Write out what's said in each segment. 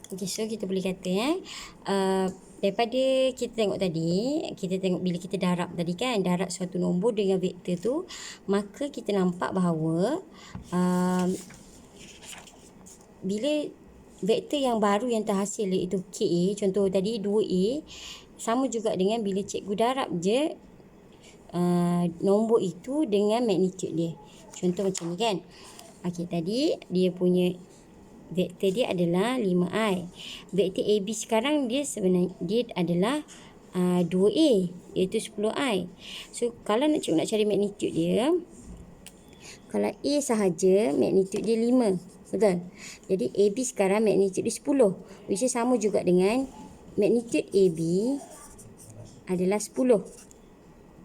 Okay, so kita boleh kata daripada kita tengok tadi, kita tengok bila kita darab tadi kan, darab suatu nombor dengan vektor tu, maka kita nampak bahawa bila vektor yang baru yang terhasil iaitu KA, contoh tadi 2A, sama juga dengan bila cikgu darab je nombor itu dengan magnitude dia. Contoh macam ni kan. Okey, tadi dia punya vektor dia adalah 5i. Vektor AB sekarang dia sebenarnya dia adalah 2A iaitu 10i. So kalau cikgu nak cari magnitude dia, kalau A sahaja magnitude dia 5, betul? Jadi AB sekarang magnitude dia 10, which is sama juga dengan magnitude AB adalah 10.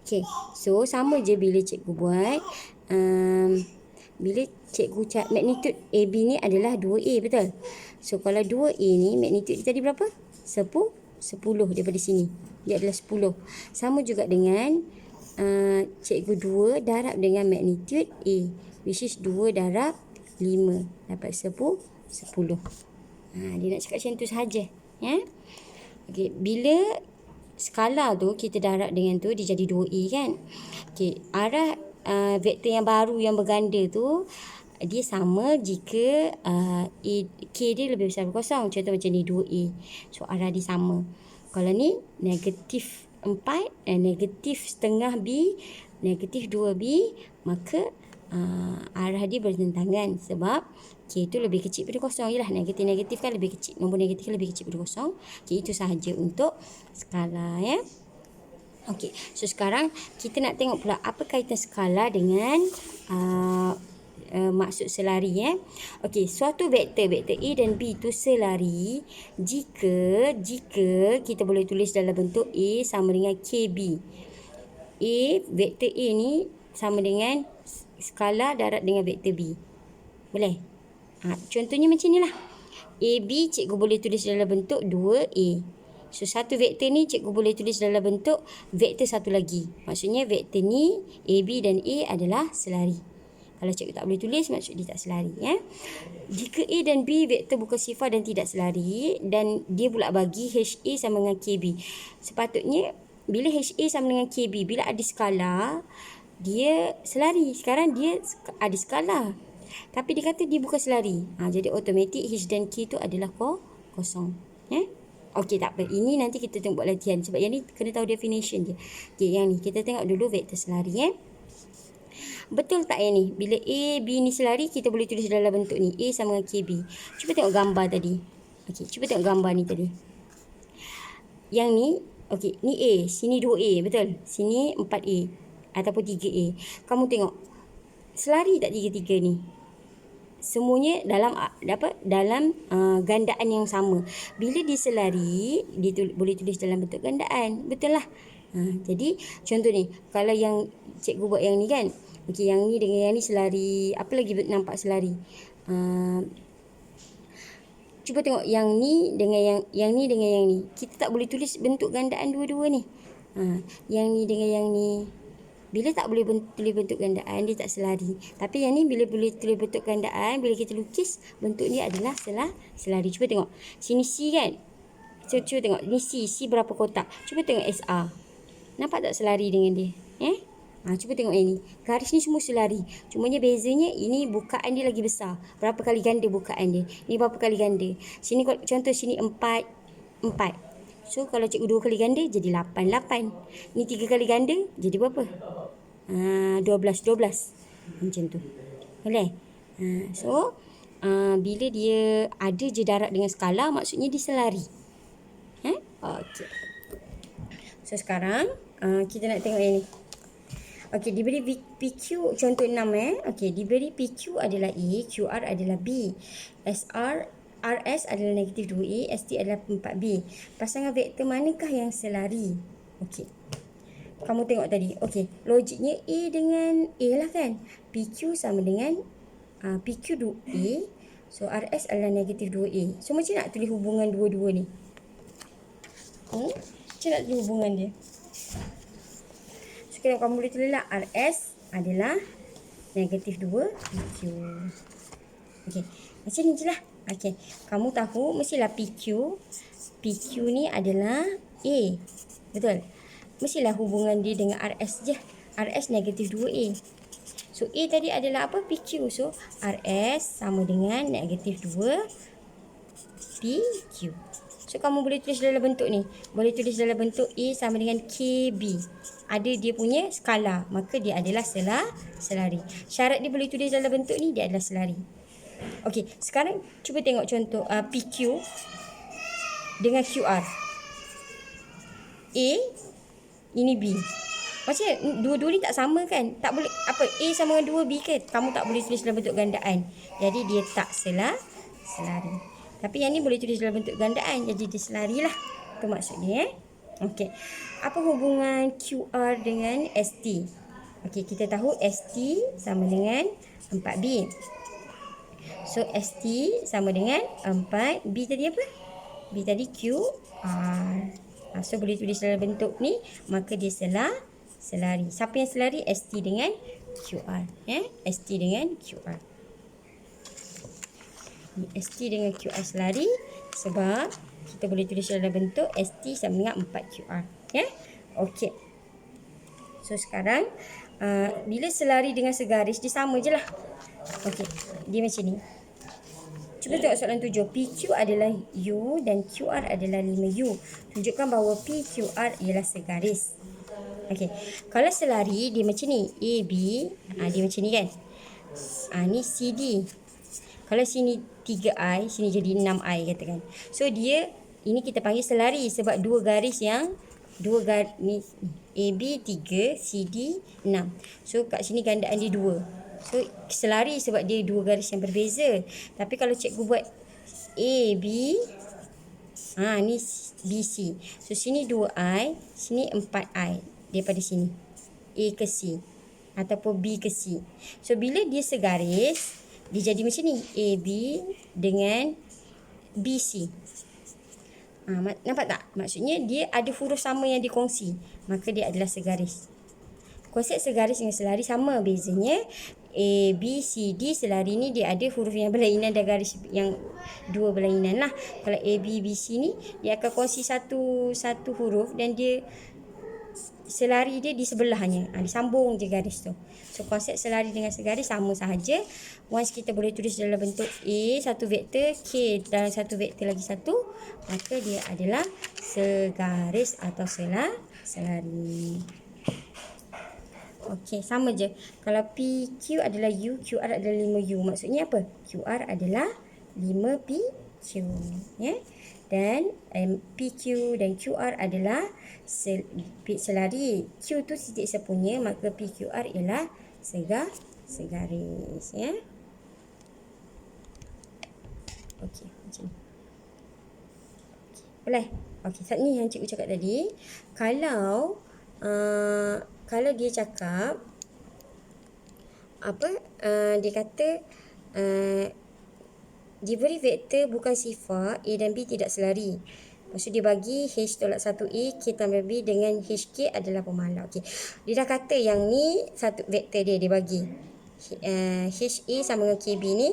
Okay, so sama je bila cikgu buat bila cikgu magnitude AB ni adalah 2A, betul? So kalau 2A ni magnitude dia tadi berapa? 10 daripada sini. Dia adalah 10. Sama juga dengan cikgu 2 darab dengan magnitude A, which is 2 darab 5 dapat 10. Dia nak cakap macam tu sahaja, ya. Okey, bila skala tu kita darab dengan tu dia jadi 2A kan. Okey, arah vektor yang baru yang berganda tu dia sama jika K dia lebih besar dari kosong. Contoh macam ni 2A. So arah dia sama. Kalau ni negatif 4, negatif setengah B, negatif 2B, maka arah dia bertentangan sebab K itu lebih kecil daripada kosong. Yalah, negatif kan lebih kecil. Nombor negatif kan lebih kecil daripada kosong. Okay, itu sahaja untuk skala, ya. Okey, so sekarang kita nak tengok pula apa kaitan skala dengan maksud selari, ya. Okey, suatu vektor A dan B itu selari jika kita boleh tulis dalam bentuk A sama dengan KB. Vektor A ni sama dengan skala darab dengan vektor B. Boleh? Contohnya macam ni lah. AB cikgu boleh tulis dalam bentuk 2A. So satu vektor ni cikgu boleh tulis dalam bentuk vektor satu lagi. Maksudnya vektor ni AB dan A adalah selari. Kalau cikgu tak boleh tulis, maksud dia tak selari, ya. Jika A dan B vektor bukan sifar dan tidak selari, dan dia pula bagi HA sama dengan KB, sepatutnya bila HA sama dengan KB, bila ada skala dia selari. Sekarang dia ada skala, tapi dia kata dia bukan selari. Jadi automatik H dan K tu adalah kosong, ya. Okey, tak apa. Ini nanti kita tengok buat latihan. Sebab yang ni kena tahu definition je. Okey, yang ni kita tengok dulu vektor selari, ya. Betul tak yang ni? Bila A, B ni selari, kita boleh tulis dalam bentuk ni. A sama dengan KB. Cuba tengok gambar tadi. Okey, cuba tengok gambar ni tadi. Yang ni, okey, ni A. Sini 2A, betul? Sini 4A ataupun 3A. Kamu tengok. Selari tak 3 ni? Semuanya dalam gandaan yang sama. Bila dia selari, dia boleh tulis dalam bentuk gandaan. Betul lah. Jadi contoh ni, kalau yang cikgu buat yang ni kan, okey, yang ni dengan yang ni selari. Apa lagi nampak selari? Cuba tengok yang ni dengan yang ni dengan yang ni. Kita tak boleh tulis bentuk gandaan dua-dua ni. Yang ni dengan yang ni. Bila tak boleh tulis bentuk gandaan, dia tak selari. Tapi yang ni bila boleh tulis bentuk gandaan, bila kita lukis, bentuk ni adalah selari. Cuba tengok. Sini C kan? Cuba tengok. Ni C berapa kotak? Cuba tengok SR. Nampak tak selari dengan dia? Cuba tengok yang ni. Garis ni semua selari. Cumanya bezanya ini bukaan dia lagi besar. Berapa kali ganda bukaan dia? Ni berapa kali ganda? Sini contoh sini 4. So kalau cikgu 2 kali ganda jadi 8. Ni 3 kali ganda jadi berapa? 12. Macam tu. Boleh? So bila dia ada je darab dengan skala, maksudnya dia selari. Okey. So sekarang kita nak tengok yang ni. Okey, diberi PQ contoh 6, Okey, diberi PQ adalah A, QR adalah B, RS adalah negatif 2A, ST adalah 4B. Pasangan vektor manakah yang selari? Okey. Kamu tengok tadi. Okey, logiknya A dengan A lah kan. PQ sama dengan PQ 2A. So RS adalah negatif 2A. So macam nak tulis hubungan dua-dua ni? Macam nak tulis hubungan dia? So kamu boleh tulis lah RS adalah negatif 2 PQ. Okey, macam ni je lah. Okey, kamu tahu mestilah PQ ni adalah A. Betul? Mestilah hubungan dia dengan RS je. RS negatif 2A. So A tadi adalah apa? PQ. So RS sama dengan negatif 2 PQ. So kamu boleh tulis dalam bentuk ni. Boleh tulis dalam bentuk A sama dengan KB. Ada dia punya skala, maka dia adalah selari. Syarat dia boleh tulis dalam bentuk ni, dia adalah selari. Okey, sekarang cuba tengok contoh PQ dengan QR. A, ini B. Macam dua-dua ni tak sama kan? Tak boleh, apa, A sama dengan 2B ke? Kamu tak boleh tulis dalam bentuk gandaan. Jadi dia tak selari. Tapi yang ni boleh tulis dalam bentuk gandaan, jadi dia selari lah. Itu maksudnya. Okey. Apa hubungan QR dengan ST? Okey, kita tahu ST sama dengan 4B. So ST sama dengan 4. B tadi apa? B tadi QR. So boleh tulis dalam bentuk ni, maka dia selari. Siapa yang selari? ST dengan QR. ST dengan QR. ST dengan QR selari sebab kita boleh tulis dalam bentuk ST sama dengan 4QR. Okey. So sekarang bila selari dengan segaris, dia sama je lah. Okey, dia macam ni. Cuba tengok soalan 7. PQ adalah U dan QR adalah 5U. Tunjukkan bahawa PQR ialah segaris. Okey, kalau selari dia macam ni. AB, dia macam ni kan. Ni CD. Kalau sini 3I, sini jadi 6I katakan. So dia, ini kita panggil selari sebab dua garis ni AB 3, CD 6. So kat sini gandaan dia 2. So selari sebab dia dua garis yang berbeza. Tapi kalau cikgu buat AB, ni BC. So sini 2I, sini 4I daripada sini. A ke C ataupun B ke C. So bila dia segaris, dia jadi macam ni. AB dengan BC. Nampak tak? Maksudnya dia ada huruf sama yang dikongsi. Maka dia adalah segaris. Konsep segaris dengan selari sama. Bezanya A, B, C, D selari ni dia ada huruf yang berlainan dan garis yang dua berlainan lah. Kalau A, B, B, C ni dia akan kongsi satu huruf dan dia selari dia di sebelahnya. Disambung je garis tu. So konsep selari dengan segaris sama sahaja. Once kita boleh tulis dalam bentuk A satu vektor, K dalam satu vektor lagi satu, maka dia adalah segaris atau selari. Okey, sama je. Kalau PQ adalah U, QR adalah 5U. Maksudnya apa? QR adalah 5PQ. Dan PQ dan QR adalah selari. Q tu titik sepunya, maka PQR ialah segaris. Okey, macam ni. Boleh? Okey, saat ni yang cikgu cakap tadi, kalau dia cakap dia kata diberi vektor bukan sifar A dan B tidak selari. Maksud dia bagi H tolak 1A, K tambah B dengan HK adalah pemahala. Okey. Dia dah kata yang ni satu vektor dia bagi. HA sama dengan KB ni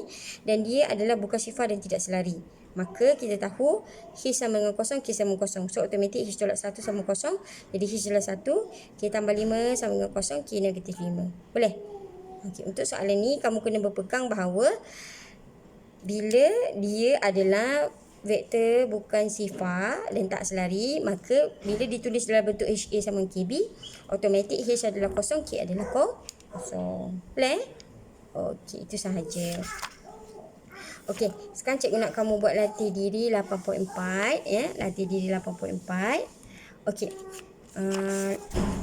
dan dia adalah bukan sifar dan tidak selari. Maka kita tahu H sama dengan kosong, K sama dengan kosong. So automatik H tolak 1 sama kosong. Jadi H tolak 1, K tambah 5 sama dengan kosong, K negatif 5. Boleh? Okey, untuk soalan ni kamu kena berpegang bahawa bila dia adalah vektor bukan sifar dan tak selari, maka bila ditulis dalam bentuk HA sama dengan KB, automatik H adalah kosong, K adalah kosong. Boleh? Okey, itu sahaja. Okey, sekarang cikgu nak kamu buat latih diri 8.4 latih diri 8.4. Okey.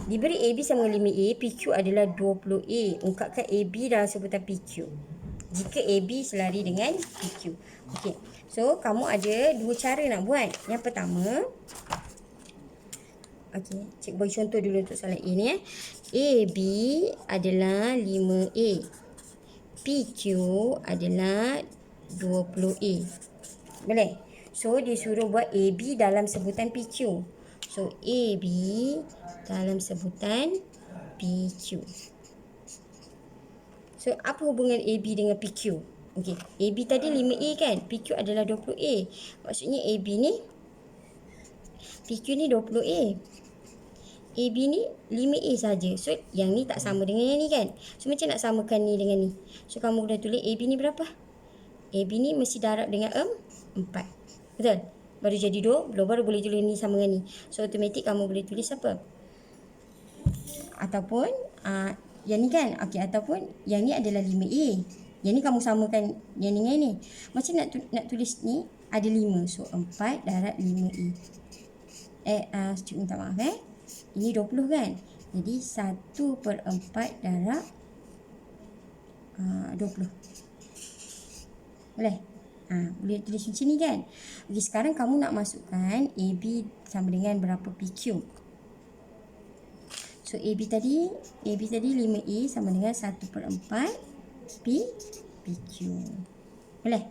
Diberi AB sama dengan 5A, PQ adalah 20A. Ungkapkan AB dalam sebutan PQ. Jika AB selari dengan PQ. Okey. So, kamu ada dua cara nak buat. Yang pertama, okey, cikgu bagi contoh dulu untuk soalan A ni. AB adalah 5A. PQ adalah 20A. Boleh? So, dia suruh buat AB dalam sebutan PQ. So, AB dalam sebutan PQ. So, apa hubungan AB dengan PQ? Okey, AB tadi 5A kan? PQ adalah 20A. Maksudnya AB ni, PQ ni 20A. AB ni 5A saja. So, yang ni tak sama dengan yang ni kan? So, macam nak samakan ni dengan ni? So, kamu kena tulis AB ni berapa? AB ni mesti darab dengan 4. Betul? Baru jadi 20, baru boleh tulis ni sama dengan ni. So, automatik kamu boleh tulis apa? Ataupun, yang ni kan? Okey, ataupun yang ni adalah 5A. Yang ni kamu samakan yang ni dengan ni. Macam nak tulis ni ada 5. So 4 darab 5A. Cikgu minta maaf Ini 20 kan? Jadi 1/4 darab 20. Boleh? Boleh tulis macam ni kan? Okey, sekarang kamu nak masukkan AB sama dengan berapa PQ. So AB tadi 5A sama dengan 1/4 PQ. Boleh?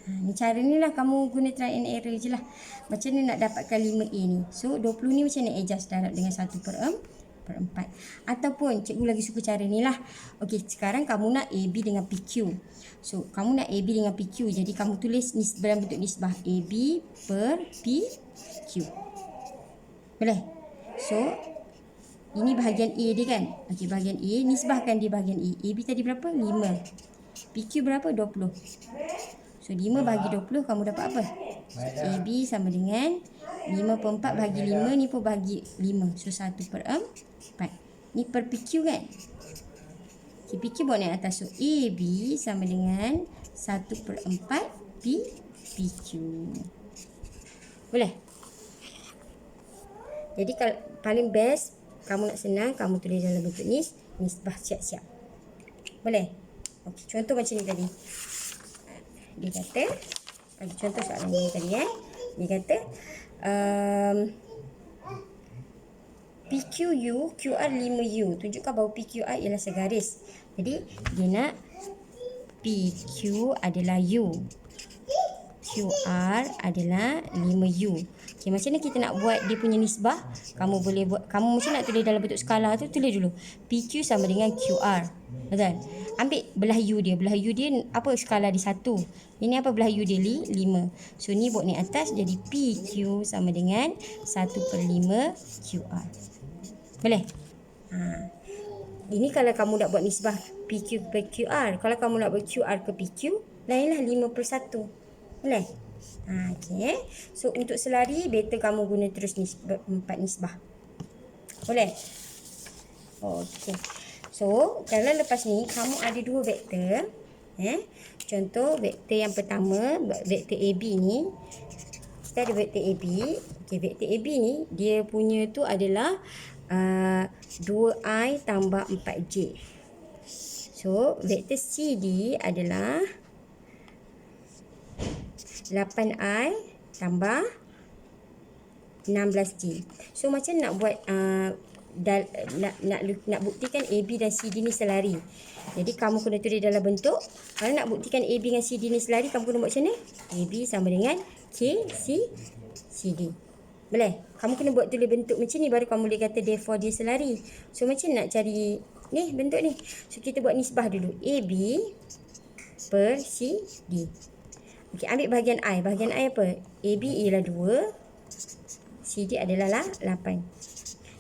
Ni cara ni lah kamu guna try and error je lah. Macam ni nak dapatkan 5A ni. So 20 ni macam ni adjust darab dengan 1/4. Ataupun cikgu lagi suka cara ni lah. Okey, sekarang kamu nak AB dengan PQ. So kamu nak AB dengan PQ. Jadi kamu tulis dalam bentuk nisbah AB per PQ. Boleh? So ini bahagian A dia kan? Okey, bahagian A. Nisbahkan di bahagian A. AB tadi berapa? 5. PQ berapa? 20. So, 5 bahagi 20, kamu dapat apa? So, AB sama dengan 5/4 bahagi 5. Ni pun bahagi 5. So, 1/4. Ni per PQ kan? Okay, PQ buat naik atas. So, AB sama dengan 1/4 PQ. Boleh? Jadi, kalau paling best, kamu nak senang, kamu tulis dalam bentuk nisbah siap-siap. Boleh? Okey, contoh macam ni tadi. Dia kata, contoh soalan ni tadi Dia kata, PQU, QR 5U. Tunjukkan bahawa PQR ialah segaris. Jadi, dia nak PQ adalah U. QR adalah 5U. Okay, macam mana kita nak buat dia punya nisbah? Kamu boleh buat, kamu mesti nak tulis dalam bentuk skala tu, tulis dulu. PQ sama dengan QR. Betul? Ambil belah U dia. Belah U dia apa skala dia 1. Ini apa belah U dia? 5. So, ni buat ni atas jadi PQ sama dengan 1/5 QR. Boleh? Ini kalau kamu nak buat nisbah PQ ke QR. Kalau kamu nak buat QR ke PQ, lainlah 5/1. Boleh? Okey. So, untuk selari, better kamu guna terus 4 nisbah. Boleh? Okey. So, kalau lepas ni, kamu ada 2 vektor. Contoh, vektor yang pertama, vektor AB ni. Kita ada vektor AB. Okey, vektor AB ni, dia punya tu adalah 2I tambah 4J. So, vektor CD adalah 8I tambah 16J. So, macam nak buat nak buktikan AB dan CD ni selari. Jadi, kamu kena tulis dalam bentuk. Kalau nak buktikan AB dengan CD ni selari, kamu kena buat macam ni. AB sama dengan CD. Boleh? Kamu kena buat tulis bentuk macam ni, baru kamu boleh kata therefore dia selari. So, macam nak cari ni bentuk ni. So, kita buat nisbah dulu. AB per CD. Okey, ambil bahagian I. Bahagian I apa? AB ialah 2. CD adalah 8.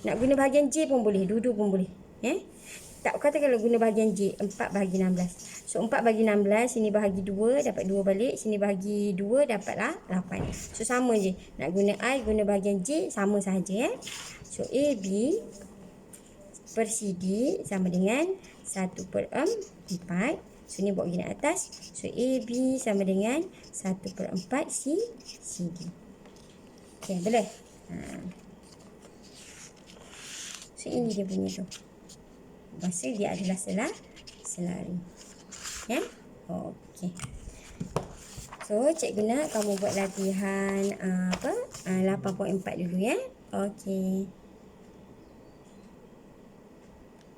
Nak guna bahagian J pun boleh. Dua-dua pun boleh. Tak kata kalau guna bahagian J. 4 bahagi 16. So, 4 bahagi 16. Sini bahagi 2. Dapat 2 balik. Sini bahagi 2. Dapatlah 8. So, sama je. Nak guna I, guna bahagian J. Sama sahaja. So, AB per CD sama dengan 1/4. So, ni buat gini atas. So, AB sama dengan 1/4 CD. Okey, boleh? So, ini dia punya tu. Maksud dia adalah selari. Ya? Okey. So, cikgu nak kamu buat latihan 8.4 dulu ya. Okey.